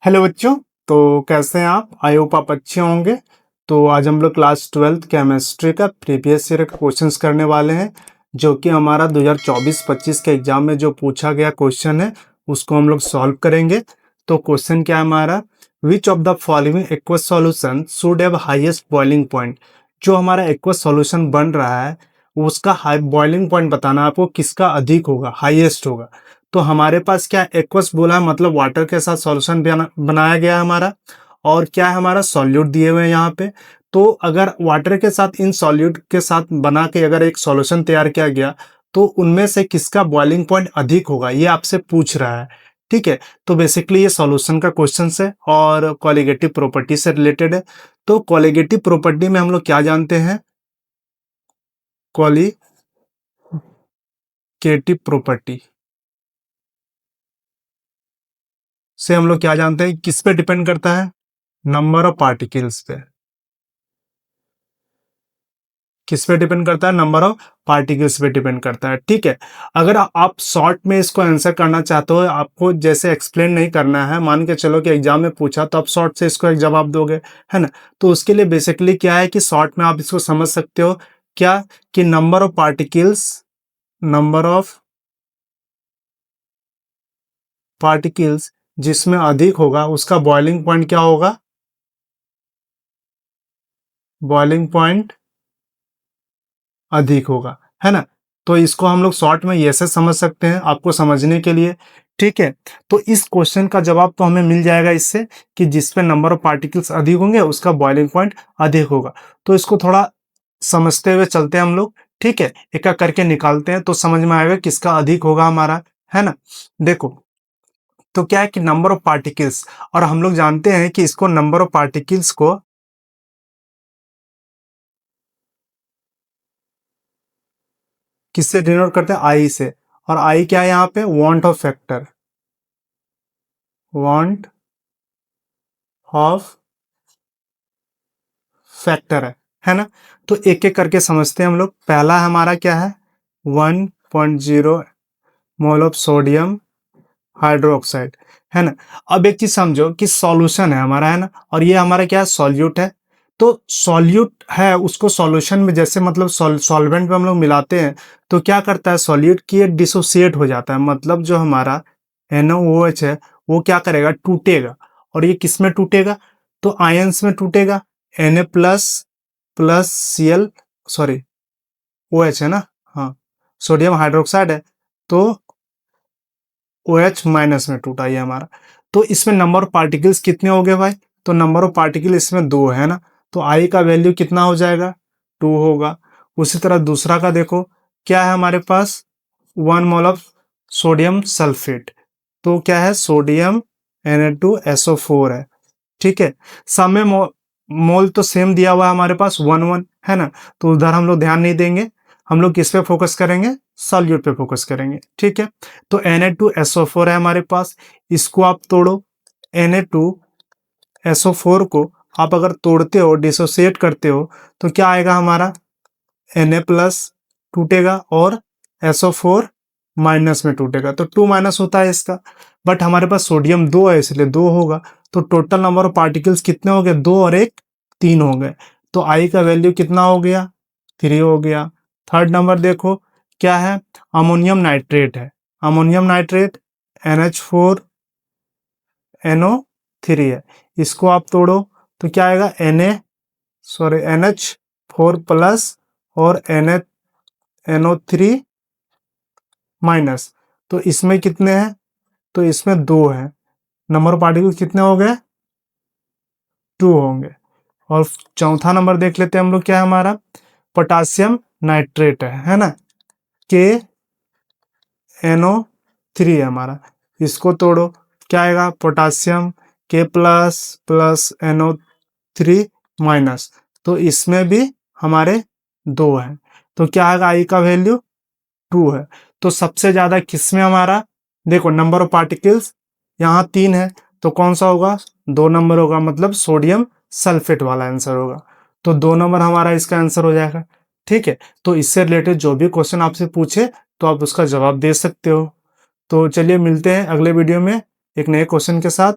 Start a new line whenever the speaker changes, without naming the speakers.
Hello बच्चों। तो कैसे हैं आप? आई होप आप अच्छे होंगे। तो आज हम लोग क्लास 12th केमिस्ट्री का प्रीवियस ईयर का क्वेश्चंस करने वाले हैं, जो कि हमारा 2024-25 के एग्जाम में जो पूछा गया क्वेश्चन है उसको हम लोग सॉल्व करेंगे। तो क्वेश्चन क्या है हमारा, which of the following aqueous solution should have highest boiling point. जो हमारा एक्वस सॉल्यूशन बन रहा है उसका हाई बॉइलिंग पॉइंट बताना है आपको, किसका अधिक होगा, हाईएस्ट होगा। तो हमारे पास क्या एक्वस बोला है, मतलब वाटर के साथ सॉल्यूशन बनाया गया है हमारा, और क्या है हमारा सॉल्यूट दिए हुए हैं यहाँ पे। तो अगर वाटर के साथ इन सॉल्यूट के साथ बना के अगर एक सॉल्यूशन तैयार किया गया तो उनमें से किसका बॉइलिंग पॉइंट अधिक होगा, ये आपसे पूछ रहा है। ठीक है, तो बेसिकली ये सॉल्यूशन का क्वेश्चन है और कोलिगेटिव प्रॉपर्टी से रिलेटेड है। तो कोलिगेटिव प्रॉपर्टी में हम लोग क्या जानते हैं, कोलिगेटिव प्रॉपर्टी से हम लोग क्या जानते हैं, किस पे डिपेंड करता है, नंबर ऑफ पार्टिकल्स पे। किस पे डिपेंड करता है, नंबर ऑफ पार्टिकल्स पे डिपेंड करता है। ठीक है, अगर आप शॉर्ट में इसको आंसर करना चाहते हो, आपको जैसे एक्सप्लेन नहीं करना है, मान के चलो कि एग्जाम में पूछा तो आप शॉर्ट से इसको एक जवाब दोगे, है ना। तो उसके लिए बेसिकली क्या है कि शॉर्ट में आप इसको समझ सकते हो क्या, कि नंबर ऑफ पार्टिकल्स जिसमें अधिक होगा उसका बॉइलिंग पॉइंट क्या होगा, बॉइलिंग पॉइंट अधिक होगा, है ना। तो इसको हम लोग शॉर्ट में ऐसे समझ सकते हैं आपको समझने के लिए। ठीक है, तो इस क्वेश्चन का जवाब तो हमें मिल जाएगा इससे, कि जिसपे नंबर ऑफ पार्टिकल्स अधिक होंगे उसका बॉइलिंग पॉइंट अधिक होगा। तो इसको थोड़ा समझते हुए चलते हैं हम लोग। ठीक है, एक एक करके निकालते हैं तो समझ में आएगा किसका अधिक होगा हमारा, है ना। देखो, तो क्या है कि नंबर ऑफ पार्टिकल्स, और हम लोग जानते हैं कि इसको नंबर ऑफ पार्टिकल्स को किससे डिनोट करते हैं, आई से। और आई क्या है यहाँ पे, want of factor, want of factor है ना। तो एक एक करके समझते हैं हम लोग। पहला हमारा क्या है, 1.0 मोल ऑफ सोडियम हाइड्रोक्साइड, है ना। अब एक चीज समझो कि सॉल्यूशन है हमारा, है ना, और ये हमारा क्या है, सॉल्यूट है। तो सॉल्यूट है, उसको सॉल्यूशन में जैसे मतलब सॉल्वेंट में हम लोग मिलाते हैं तो क्या करता है, सॉल्यूट की डिसोसिएट हो जाता है, मतलब जो हमारा NaOH है वो क्या करेगा, टूटेगा। और ये किस में टूटेगा, तो आयंस में टूटेगा। Na plus plus Cl, sorry OH है ना, हाँ, सोडियम हाइड्रोक्साइड है, तो OH माइनस में टूटा ये हमारा। तो इसमें नंबर ऑफ पार्टिकल्स कितने हो गए भाई, तो नंबर ऑफ पार्टिकल इसमें 2 है ना, तो आई का वैल्यू कितना हो जाएगा, 2 होगा। उसी तरह दूसरा का देखो, क्या है हमारे पास, 1 मोल ऑफ सोडियम सल्फेट, तो क्या है, सोडियम Na2SO4 है। ठीक है, सब में मोल तो सेम दिया हुआ है हमारे पास, 1 1, है ना। तो उधर हम लोग ध्यान नहीं देंगे, हम लोग किस पे फोकस करेंगे, सॉल्यूट पे फोकस करेंगे। ठीक है, तो Na2SO4 है हमारे पास, इसको आप तोड़ो। Na2SO4 को आप अगर तोड़ते हो, डिसोसिएट करते हो, तो क्या आएगा हमारा, Na प्लस टूटेगा और SO4 माइनस में टूटेगा, तो 2 माइनस होता है इसका। बट हमारे पास सोडियम 2 है इसलिए 2 होगा। तो टोटल नंबर ऑफ पार्टिकल्स कितने हो गए, 2 और 1 3 हो गए। तो आई का वैल्यू कितना हो गया, 3 हो गया। थर्ड नंबर देखो, क्या है, अमोनियम नाइट्रेट है, अमोनियम नाइट्रेट NH4NO3 है, इसको आप तोड़ो तो क्या आएगा, NH4 प्लस और NO3 माइनस। तो इसमें कितने हैं, तो इसमें 2 है, नंबर ऑफ पार्टिकल कितने हो गए, 2 होंगे। और चौथा नंबर देख लेते हैं हम लोग, क्या है हमारा, पोटासियम नाइट्रेट है ना, KNO3 है हमारा, इसको तोड़ो, क्या आएगा, potassium K plus plus NO3 minus. तो इसमें भी हमारे 2 हैं, तो क्या आएगा, आई का वैल्यू 2 है। तो सबसे ज्यादा किसमें हमारा, देखो नंबर ऑफ पार्टिकल्स यहाँ 3 है, तो कौन सा होगा, 2 नंबर होगा, मतलब सोडियम सल्फेट वाला आंसर होगा। तो 2 नंबर हमारा इसका आंसर हो जाएगा। ठीक है, तो इससे रिलेटेड जो भी क्वेश्चन आपसे पूछे तो आप उसका जवाब दे सकते हो। तो चलिए मिलते हैं अगले वीडियो में एक नए क्वेश्चन के साथ।